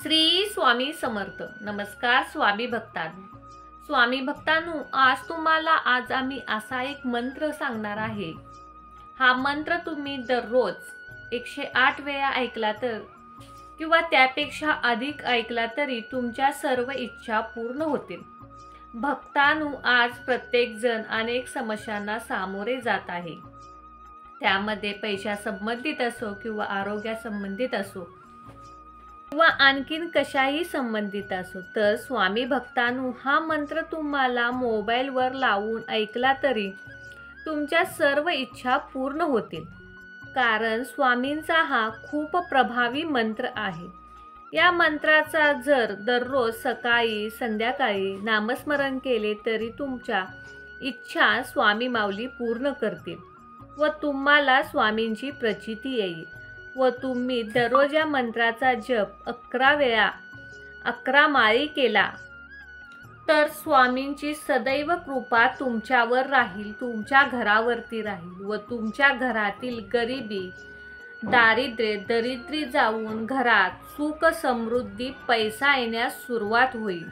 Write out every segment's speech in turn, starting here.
श्री स्वामी समर्थ. नमस्कार स्वामी भक्तांनो. स्वामी भक्तांनो, आज आम्ही असा एक मंत्र सांगणार आहे. हा मंत्र तुम्ही दररोज 108 वेळा ऐकला तर किंवा त्यापेक्षा अधिक ऐकला तरी तुमच्या सर्व इच्छा पूर्ण होतील. भक्तांनो, आज प्रत्येक जण अनेक समस्यांना सामोरे जात आहे. त्यामध्ये पैशा संबंधित असो किंवा आरोग्या संबंधित असो किंवा आणखीन कशाही संबंधित असो, तर स्वामी भक्तांनो, हा मंत्र तुम्हाला मोबाईलवर लावून ऐकला तरी तुमच्या सर्व इच्छा पूर्ण होतील. कारण स्वामींचा हा खूप प्रभावी मंत्र आहे. या मंत्राचा जर दररोज सकाळी संध्याकाळी नामस्मरण केले तरी तुमच्या इच्छा स्वामी माऊली पूर्ण करतील व तुम्हाला स्वामींची प्रचिती येईल. व तुम्ही दररोज या मंत्राचा जप 11 वेळा 11 माळी केला तर स्वामींची सदैव कृपा तुमच्यावर राहील, तुमच्या घरावरती राहील व तुमच्या घरातील गरिबी दरिद्री जाऊन घरात सुख समृद्धी पैसा येण्यास सुरुवात होईल.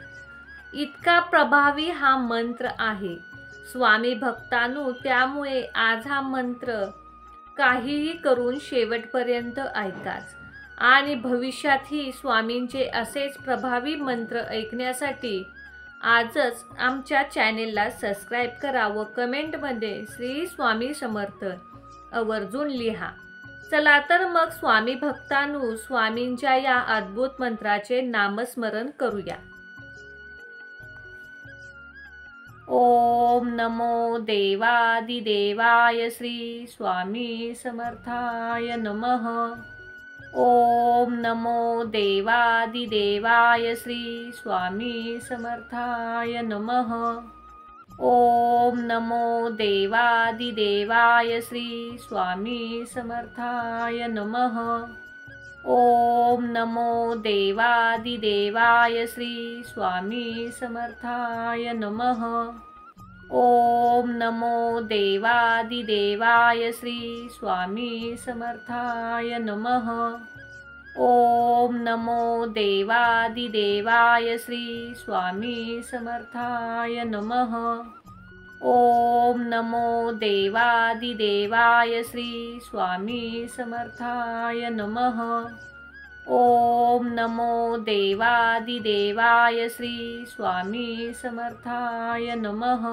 इतका प्रभावी हा मंत्र आहे स्वामी भक्तांनो. त्यामुळे आज हा मंत्र काहीही करून शेवटपर्यंत ऐकाच आणि भविष्यातही स्वामींचे असेच प्रभावी मंत्र ऐकण्यासाठी आजच आमच्या चॅनेलला सबस्क्राईब करा व कमेंटमध्ये श्री स्वामी समर्थ आवर्जून लिहा. चला तर मग स्वामी भक्तांनो, स्वामींच्या या अद्भुत मंत्राचे नामस्मरण करूया. ओम नमो देवादिदेवाय श्री स्वामी समर्थाय नमः. ओम नमो देवादिदेवाय श्री स्वामी समर्थाय नमः. ओम नमो देवादिदेवाय श्री स्वामी समर्थाय नमः. ओम नमो देवादिदेवाय श्री स्वामी समर्थाय नमः. ओम नमो देवादिदेवाय श्री स्वामी समर्थाय नमः. ओम नमो देवादिदेवाय श्री स्वामी समर्थाय नमः. ओम नमो देवादिदेवाय श्री स्वामी समर्थाय नमः. ओम नमो देवादिदेवाय श्री स्वामी समर्थाय नमः.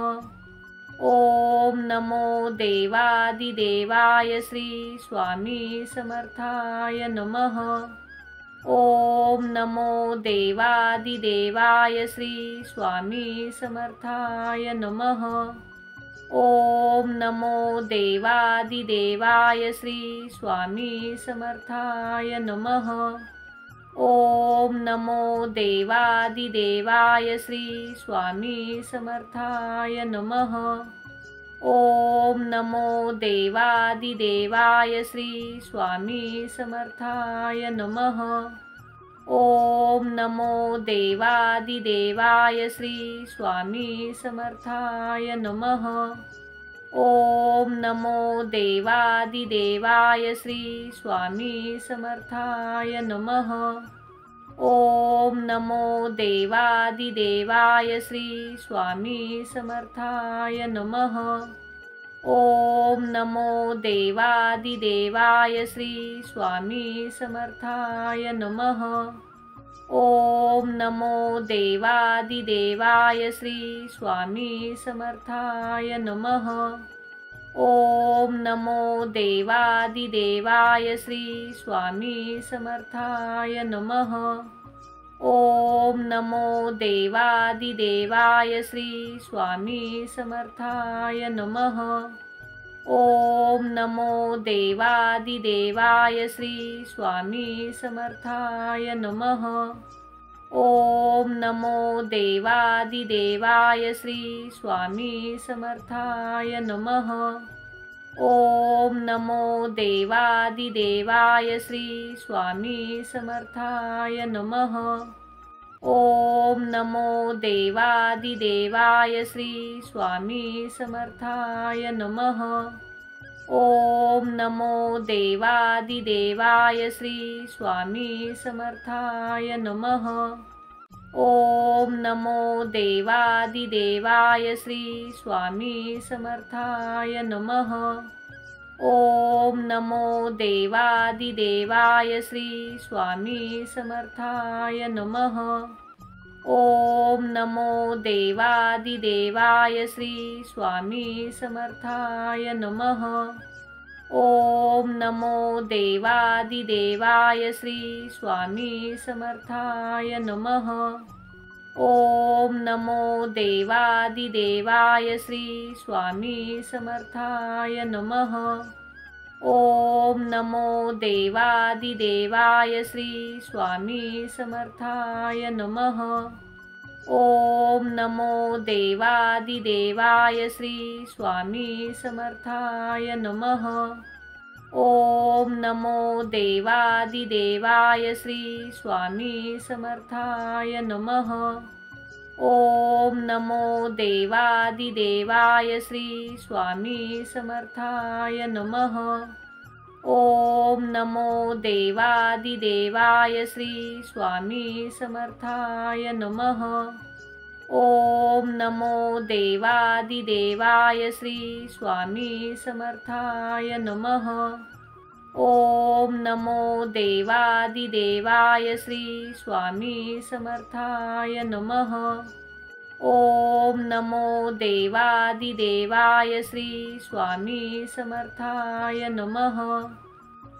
ओम नमो देवादिदेवाय श्री स्वामी समर्थाय नमः. ओम नमो देवादिदेवाय श्री स्वामी समर्थाय नमः. ओम नमो देवादिदेवाय श्री स्वामी समर्थाय नमः. ओम नमो देवादिदेवाय श्री स्वामी समर्थाय नमः. ओम नमो देवादिदेवाय श्री स्वामी समर्थाय नमः. ओम नमो देवादिदेवाय श्री स्वामी समर्थाय नमः. ओम नमो देवादिदेवाय श्री स्वामी समर्थाय नमः. ओम नमो देवादिदेवाय श्री स्वामी समर्थाय नमः. ओम नमो देवादिदेवाय श्री स्वामी समर्थाय नमः. ओम नमो देवादिदेवाय श्री स्वामी समर्थाय नमः. ओम नमो देवादिदेवाय श्री स्वामी समर्थाय नमः. ओम नमो देवादिदेवाय श्री स्वामी समर्थाय नमः. ओम नमो देवादिदेवाय श्री स्वामी समर्थाय नमः. ओम नमो देवादिदेवाय श्री स्वामी समर्थाय नमः. ओम नमो देवादिदेवाय श्री स्वामी समर्थाय नमः. ओम नमो देवादिदेवाय श्री स्वामी समर्थाय नमः. ओम नमो देवादिदेवाय श्री स्वामी समर्थाय नमः। ओम नमो देवादिदेवाय श्री स्वामी समर्थाय नमः। ओम नमो देवादिदेवाय श्री स्वामी समर्थाय नमः। ओम नमो देवादिदेवाय श्री स्वामी समर्थाय नमः। ओम नमो देवादिदेवाय श्री स्वामी समर्थाय नमः। ओम नमो देवादिदेवाय श्री स्वामी समर्थाय नमः। ओम नमो देवादिदेवाय श्री स्वामी समर्थाय नमः। ओम नमो देवादिदेवाय श्री स्वामी समर्थाय नमः। ओम नमो देवादिदेवाय श्री स्वामी समर्थाय नमः। ओम नमो देवादिदेवाय श्री स्वामी समर्थाय नमः। ओम नमो देवादिदेवाय श्री स्वामी समर्थाय नमः। ओम नमो देवादिदेवाय श्री स्वामी समर्थाय नमः। ओम नमो देवादिदेवाय श्री स्वामी समर्थाय नमः। ओम नमो देवादिदेवाय श्री स्वामी समर्थाय नमः।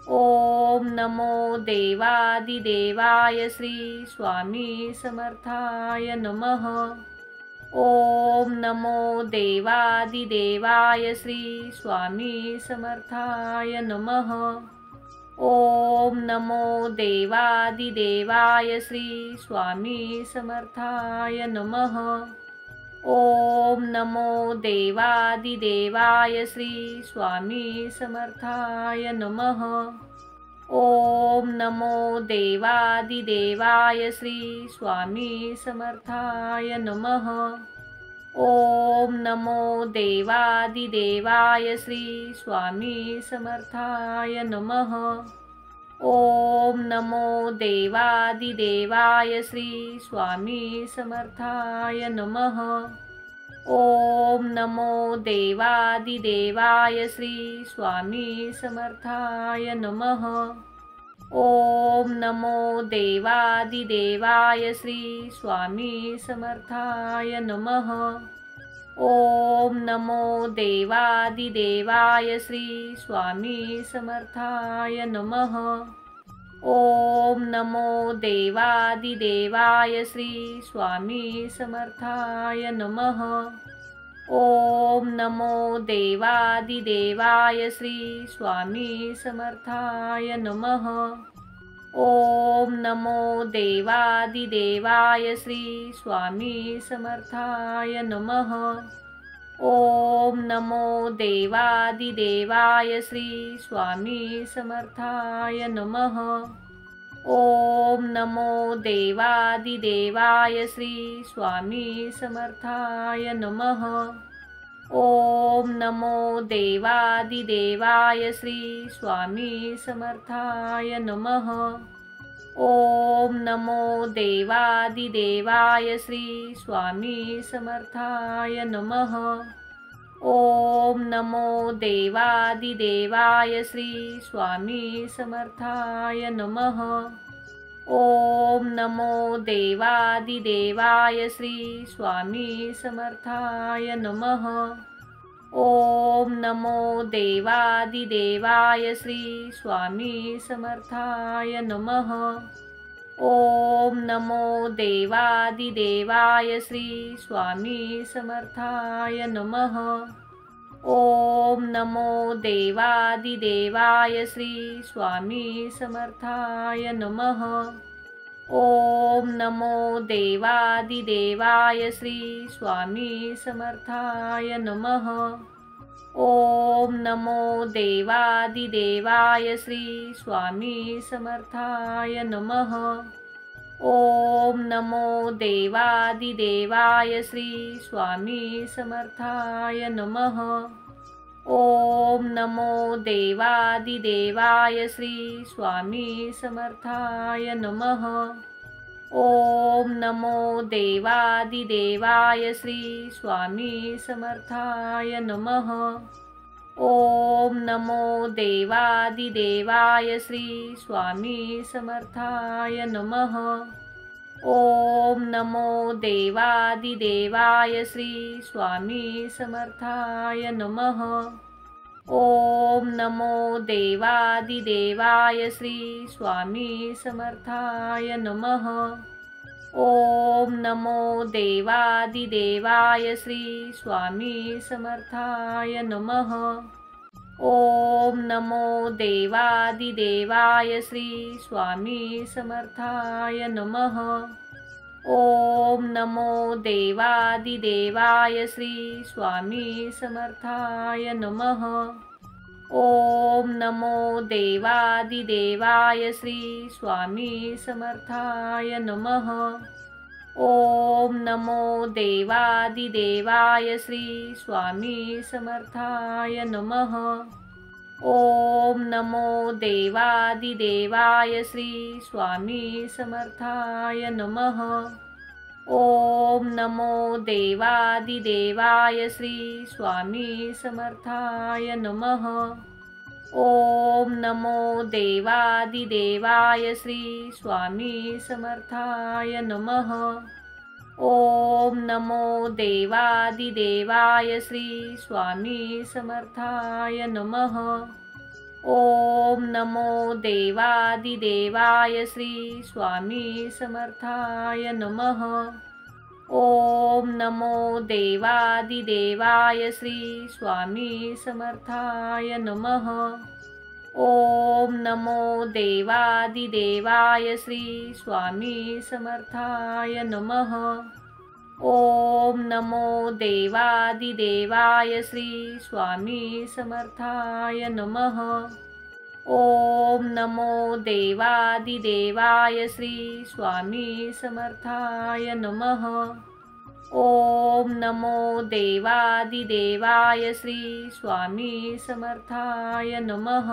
ओम नमो देवादिदेवाय श्री स्वामी समर्थाय नमः। ओम नमो देवादिदेवाय श्री स्वामी समर्थाय नमः। ओम नमो देवादिदेवाय श्री स्वामी समर्थाय नमः। ओम नमो देवादिदेवाय श्री स्वामी समर्थाय नमः। ओम नमो देवादिदेवाय श्री स्वामी समर्थाय नमः। ओम नमो देवादिदेवाय श्री स्वामी समर्थाय नमः। ओम नमो देवादिदेवाय श्री स्वामी समर्थाय नमः। ओम नमो देवादिदेवाय श्री स्वामी समर्थाय नमः। ओम नमो देवादिदेवाय श्री स्वामी समर्थाय नमः। ओम नमो देवादिदेवाय श्री स्वामी समर्थाय नमः। ओम नमो देवादिदेवाय श्री स्वामी समर्थाय नमः। ओम नमो देवादिदेवाय श्री स्वामी समर्थाय नमः। ओम नमो देवादिदेवाय श्री स्वामी समर्थाय नमः। ओम नमो देवादिदेवाय श्री स्वामी समर्थाय नमः। ओम नमो देवादिदेवाय श्री स्वामी समर्थाय नमः। ओम नमो देवादिदेवाय श्री स्वामी समर्थाय नमः। ओम नमो देवादिदेवाय श्री स्वामी समर्थाय नमः। ओम नमो देवादिदेवाय श्री स्वामी समर्थाय नमः। ओम नमो देवादिदेवाय श्री स्वामी समर्थाय नमः। ओम नमो देवादिदेवाय श्री स्वामी समर्थाय नमः। ओम नमो देवादिदेवाय श्री स्वामी समर्थाय नमः। ओम नमो देवादिदेवाय श्री स्वामी समर्थाय नमः। ओम नमो देवादिदेवाय श्री स्वामी समर्थाय नमः। ओम नमो देवादिदेवाय श्री स्वामी समर्थाय नमः। ओम नमो देवादिदेवाय श्री स्वामी समर्थाय नमः। ओम नमो देवादिदेवाय श्री स्वामी समर्थाय नमः। ओम नमो देवादिदेवाय श्री स्वामी समर्थाय नमः। ओम नमो देवादिदेवाय श्री स्वामी समर्थाय नमः। ओम नमो देवादिदेवाय श्री स्वामी समर्थाय नमः। ओम नमो देवादिदेवाय श्री स्वामी समर्थाय नमः। ओम नमो देवादिदेवाय श्री स्वामी समर्थाय नमः। ओम नमो देवादिदेवाय श्री स्वामी समर्थाय नमः। ओम नमो देवादिदेवाय श्री स्वामी समर्थाय नमः। ओम नमो देवादिदेवाय श्री स्वामी समर्थाय नमः। ओम नमो देवादिदेवाय श्री स्वामी समर्थाय नमः। ओम नमो देवादिदेवाय श्री स्वामी समर्थाय नमः। ओम नमो देवादिदेवाय श्री स्वामी समर्थाय नमः। ओम नमो देवादिदेवाय श्री स्वामी समर्थाय नमः। ओम नमो देवादिदेवाय श्री स्वामी समर्थाय नमः। ओम नमो देवादिदेवाय श्री स्वामी समर्थाय नमः। ओम नमो देवादिदेवाय श्री स्वामी समर्थाय नमः। ओम नमो देवादिदेवाय श्री स्वामी समर्थाय नमः। ओम नमो देवादिदेवाय श्री स्वामी समर्थाय नमः। ओम नमो देवादिदेवाय श्री स्वामी समर्थाय नमः। ओम नमो देवादिदेवाय श्री स्वामी समर्थाय नमः।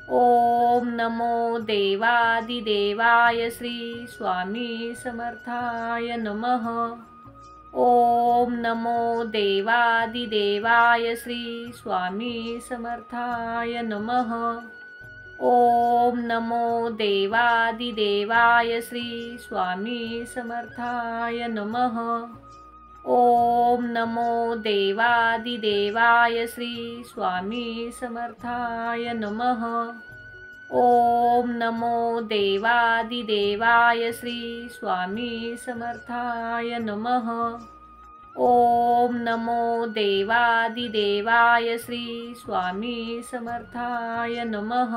ओम नमो देवादिदेवाय श्री स्वामी समर्थाय नमः। ओम नमो देवादिदेवाय श्री स्वामी समर्थाय नमः। ओम नमो देवादिदेवाय श्री स्वामी समर्थाय नमः। ओम नमो देवादिदेवाय श्री स्वामी समर्थाय नमः। ओम नमो देवादिदेवाय श्री स्वामी समर्थाय नमः। ओम नमो देवादिदेवाय श्री स्वामी समर्थाय नमः।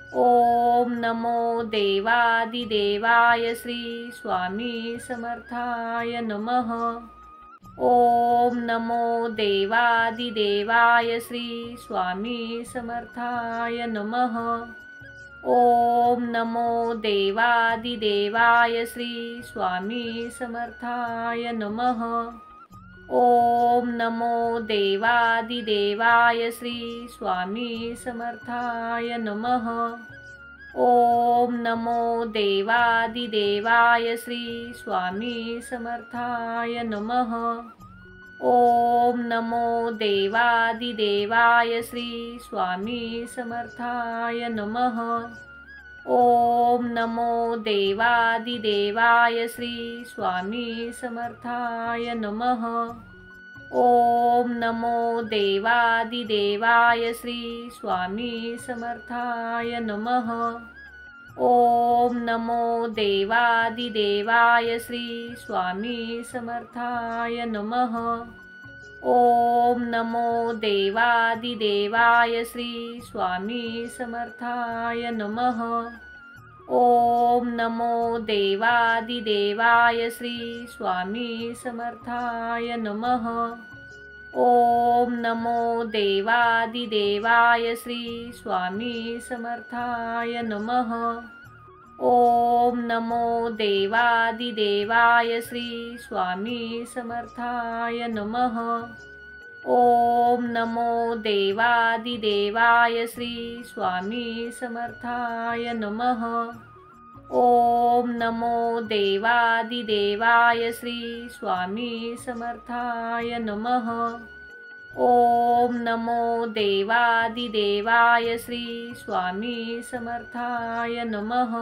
ओम नमो देवादिदेवाय श्री स्वामी समर्थाय नमः। ओम नमो देवादिदेवाय श्री स्वामी समर्थाय नमः। ओम नमो देवादिदेवाय श्री स्वामी समर्थाय नमः। ओम नमो देवादिदेवाय श्री स्वामी समर्थाय नमः। ओम नमो देवादिदेवाय श्री स्वामी समर्थाय नमः। ओम नमो देवादिदेवाय श्री स्वामी समर्थाय नमः। ओम नमो देवादिदेवाय श्री स्वामी समर्थाय नमः। ओम नमो देवादिदेवाय श्री स्वामी समर्थाय नमः। ओम नमो देवादिदेवाय श्री स्वामी समर्थाय नमः। ओम नमो देवादिदेवाय श्री स्वामी समर्थाय नमः। ओम नमो देवादिदेवाय श्री स्वामी समर्थाय नमः। ओम नमो देवादिदेवाय श्री स्वामी समर्थाय नमः। ओम नमो देवादिदेवाय श्री स्वामी समर्थाय नमः। ओम नमो देवादिदेवाय श्री स्वामी समर्थाय नमः। ओम नमो देवादिदेवाय श्री स्वामी समर्थाय नमः। ओम नमो देवादिदेवाय श्री स्वामी समर्थाय नमः।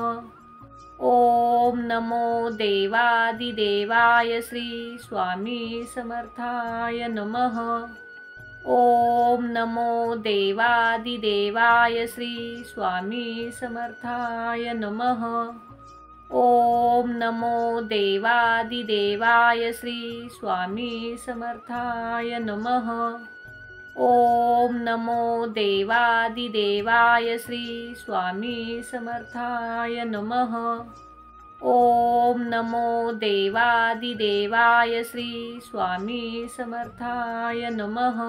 ओम नमो देवादिदेवाय श्री स्वामी समर्थाय नमः। ओम नमो देवादिदेवाय श्री स्वामी समर्थाय नमः। ओम नमो देवादिदेवाय श्री स्वामी समर्थाय नमः। ओम नमो देवादिदेवाय श्री स्वामी समर्थाय नमः। ओम नमो देवादिदेवाय श्री स्वामी समर्थाय नमः।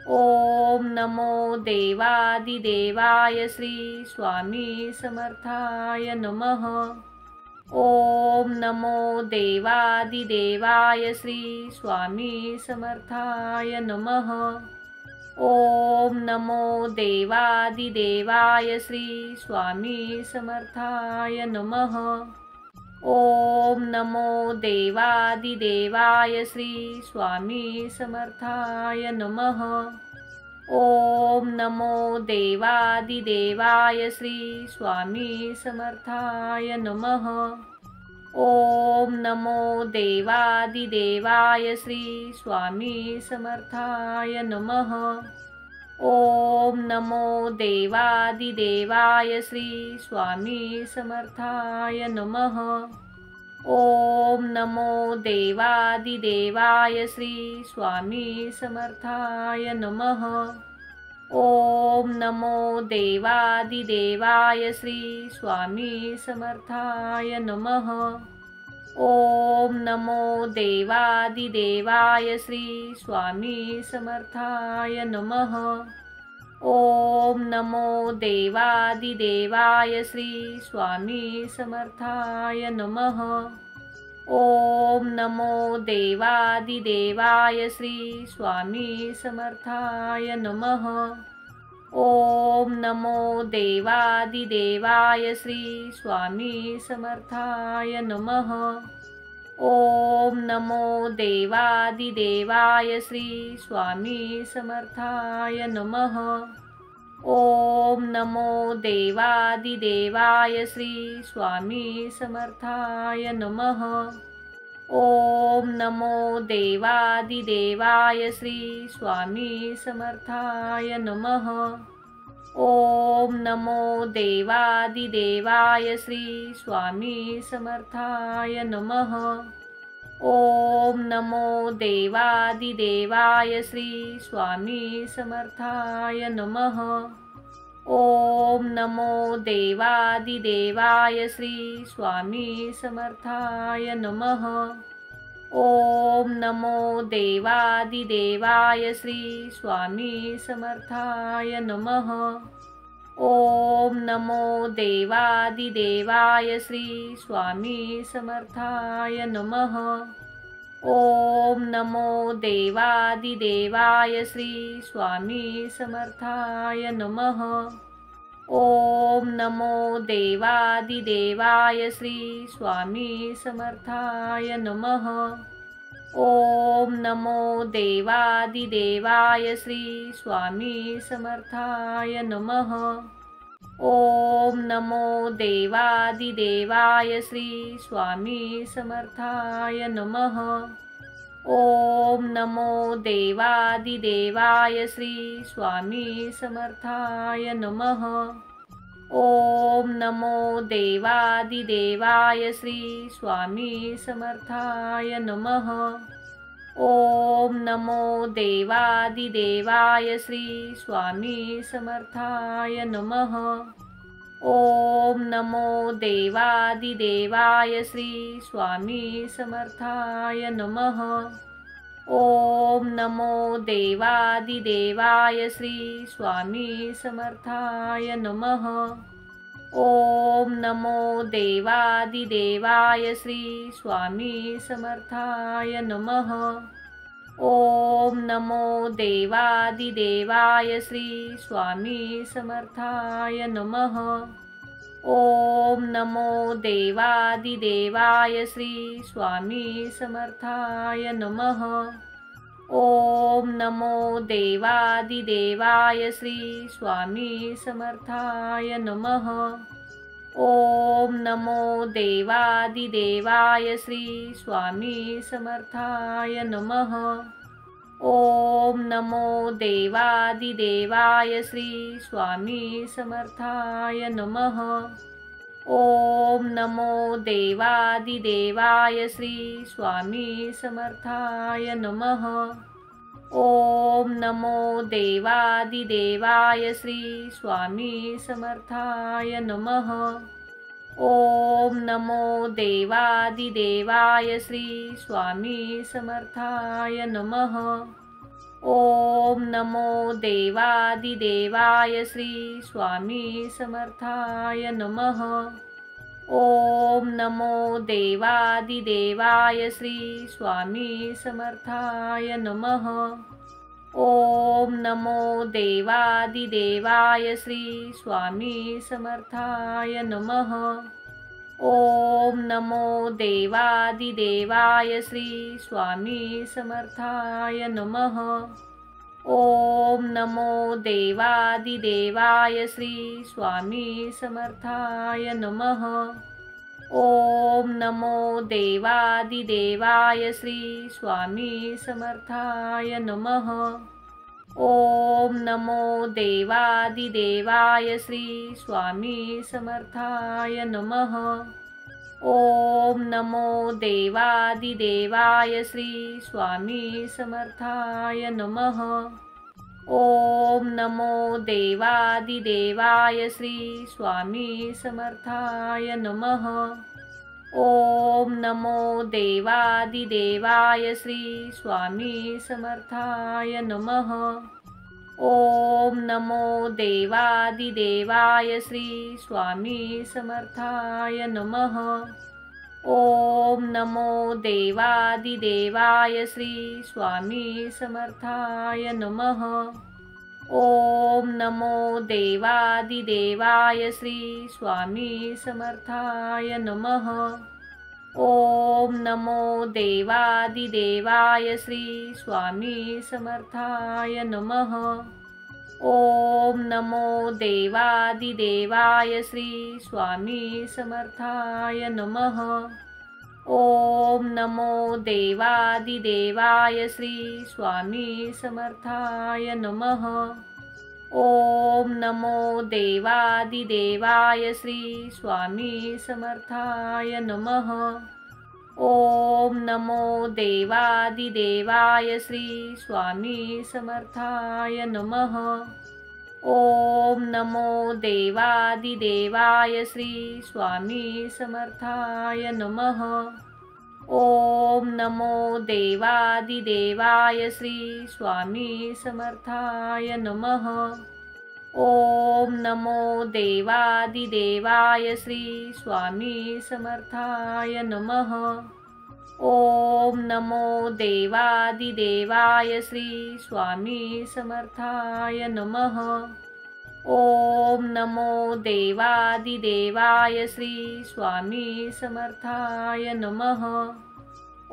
ओम नमो देवादिदेवाय श्री स्वामी समर्थाय नमः। ओम नमो देवादिदेवाय श्री स्वामी समर्थाय नमः। ओम नमो देवादिदेवाय श्री स्वामी समर्थाय नमः। ओम नमो देवादिदेवाय श्री स्वामी समर्थाय नमः। ओम नमो देवादिदेवाय श्री स्वामी समर्थाय नमः। ओम नमो देवादिदेवाय श्री स्वामी समर्थाय नमः। ओम नमो देवादिदेवाय श्री स्वामी समर्थाय नमः। ओम नमो देवादिदेवाय श्री स्वामी समर्थाय नमः। ओम नमो देवादिदेवाय श्री स्वामी समर्थाय नमः। ओम नमो देवादिदेवाय श्री स्वामी समर्थाय नमः। ओम नमो देवादिदेवाय श्री स्वामी समर्थाय नमः। ओम नमो देवादिदेवाय श्री स्वामी समर्थाय नमः। ओम नमो देवादिदेवाय श्री स्वामी समर्थाय नमः। ओम नमो देवादिदेवाय श्री स्वामी समर्थाय नमः। ओम नमो देवादिदेवाय श्री स्वामी समर्थाय नमः। ओम नमो देवादिदेवाय श्री स्वामी समर्थाय नमः। ओम नमो देवादिदेवाय श्री स्वामी समर्थाय नमः। ओम नमो देवादिदेवाय श्री स्वामी समर्थाय नमः। ओम नमो देवादिदेवाय श्री स्वामी समर्थाय नमः। ओम नमो देवादिदेवाय श्री स्वामी समर्थाय नमः। ओम नमो देवादिदेवाय श्री स्वामी समर्थाय नमः। ओम नमो देवादिदेवाय श्री स्वामी समर्थाय नमः। ओम नमो देवादिदेवाय श्री स्वामी समर्थाय नमः। ओम नमो देवादिदेवाय श्री स्वामी समर्थाय नमः। ओम नमो देवादिदेवाय श्री स्वामी समर्थाय नमः। ओम नमो देवादिदेवाय श्री स्वामी समर्थाय नमः। ओम नमो देवादिदेवाय श्री स्वामी समर्थाय नमः। ओम नमो देवादिदेवाय श्री स्वामी समर्थाय नमः। ओम नमो देवादिदेवाय श्री स्वामी समर्थाय नमः। ओम नमो देवादिदेवाय श्री स्वामी समर्थाय नमः। ओम नमो देवादिदेवाय श्री स्वामी समर्थाय नमः। ओम नमो देवादिदेवाय श्री स्वामी समर्थाय नमः। ओम नमो देवादिदेवाय श्री स्वामी समर्थाय नमः। ओम नमो देवादिदेवाय श्री स्वामी समर्थाय नमः। ओम नमो देवादिदेवाय श्री स्वामी समर्थाय नमः। ओम नमो देवादिदेवाय श्री स्वामी समर्थाय नमः। ओम नमो देवादिदेवाय श्री स्वामी समर्थाय नमः। ओम नमो देवादिदेवाय श्री स्वामी समर्थाय नमः। ओम नमो देवादिदेवाय श्री स्वामी समर्थाय नमः। ओम नमो देवादिदेवाय श्री स्वामी समर्थाय नमः। ओम नमो देवादिदेवाय श्री स्वामी समर्थाय नमः। ओम नमो देवादिदेवाय श्री स्वामी समर्थाय नमः। ओम नमो देवादिदेवाय श्री स्वामी समर्थाय नमः। ओम नमो देवादिदेवाय श्री स्वामी समर्थाय नमः। ओम नमो देवादिदेवाय श्री स्वामी समर्थाय नमः। ओम नमो देवादिदेवाय श्री स्वामी समर्थाय नमः। ओम नमो देवादिदेवाय श्री स्वामी समर्थाय नमः। ओम नमो देवादिदेवाय श्री स्वामी समर्थाय नमः। ओम नमो देवादिदेवाय श्री स्वामी समर्थाय नमः। ओम नमो देवादिदेवाय श्री स्वामी समर्थाय नमः। ओम नमो देवादिदेवाय श्री स्वामी समर्थाय नमः। ओम नमो देवादिदेवाय श्री स्वामी समर्थाय नमः। ओम नमो देवादिदेवाय श्री स्वामी समर्थाय नमः। ओम नमो देवादिदेवाय श्री स्वामी समर्थाय नमः। ओम नमो देवादिदेवाय श्री स्वामी समर्थाय नमः। ओम नमो देवादिदेवाय श्री स्वामी समर्थाय नमः। ओम नमो देवादिदेवाय श्री स्वामी समर्थाय नमः। ओम नमो देवादिदेवाय श्री स्वामी समर्थाय नमः। ओम नमो देवादिदेवाय श्री स्वामी समर्थाय नमः। ओम नमो देवादिदेवाय श्री स्वामी समर्थाय नमः। ओम नमो देवादिदेवाय श्री स्वामी समर्थाय नमः। ओम नमो देवादिदेवाय श्री स्वामी समर्थाय नमः।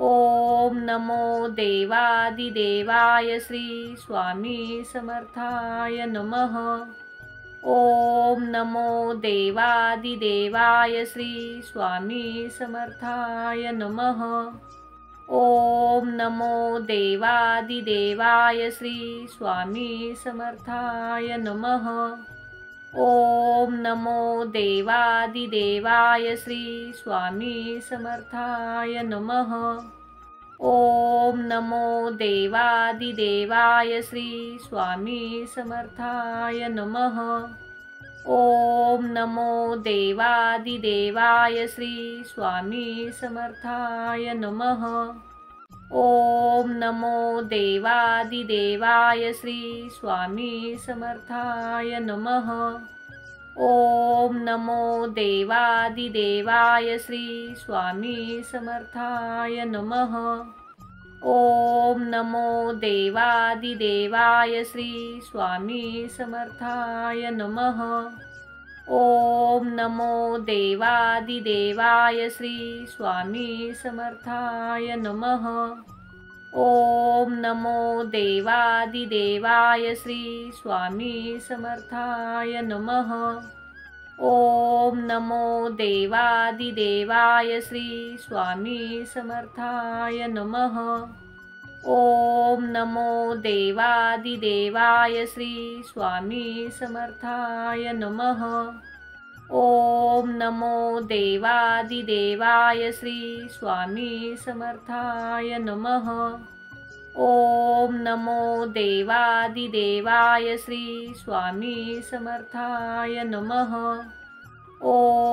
ओम नमो देवादिदेवाय श्री स्वामी समर्थाय नमः। ओम नमो देवादिदेवाय श्री स्वामी समर्थाय नमः। ओम नमो देवादिदेवाय श्री स्वामी समर्थाय नमः। ओम नमो देवादिदेवाय श्री स्वामी समर्थाय नमः। ओम नमो देवादिदेवाय श्री स्वामी समर्थाय नमः। ओम नमो देवादिदेवाय श्री स्वामी समर्थाय नमः। ओम नमो देवादिदेवाय श्री स्वामी समर्थाय नमः। ओम नमो देवादिदेवाय श्री स्वामी समर्थाय नमः। ओम नमो देवादिदेवाय श्री स्वामी समर्थाय नमः। ओम नमो देवादिदेवाय श्री स्वामी समर्थाय नमः। ओम नमो देवादिदेवाय श्री स्वामी समर्थाय नमः। ओम नमो देवादिदेवाय श्री स्वामी समर्थाय नमः। ओम नमो देवादिदेवाय श्री स्वामी समर्थाय नमः। ओम नमो देवादिदेवाय श्री स्वामी समर्थाय नमः। ओम नमो देवादिदेवाय श्री स्वामी समर्थाय नमः। ओम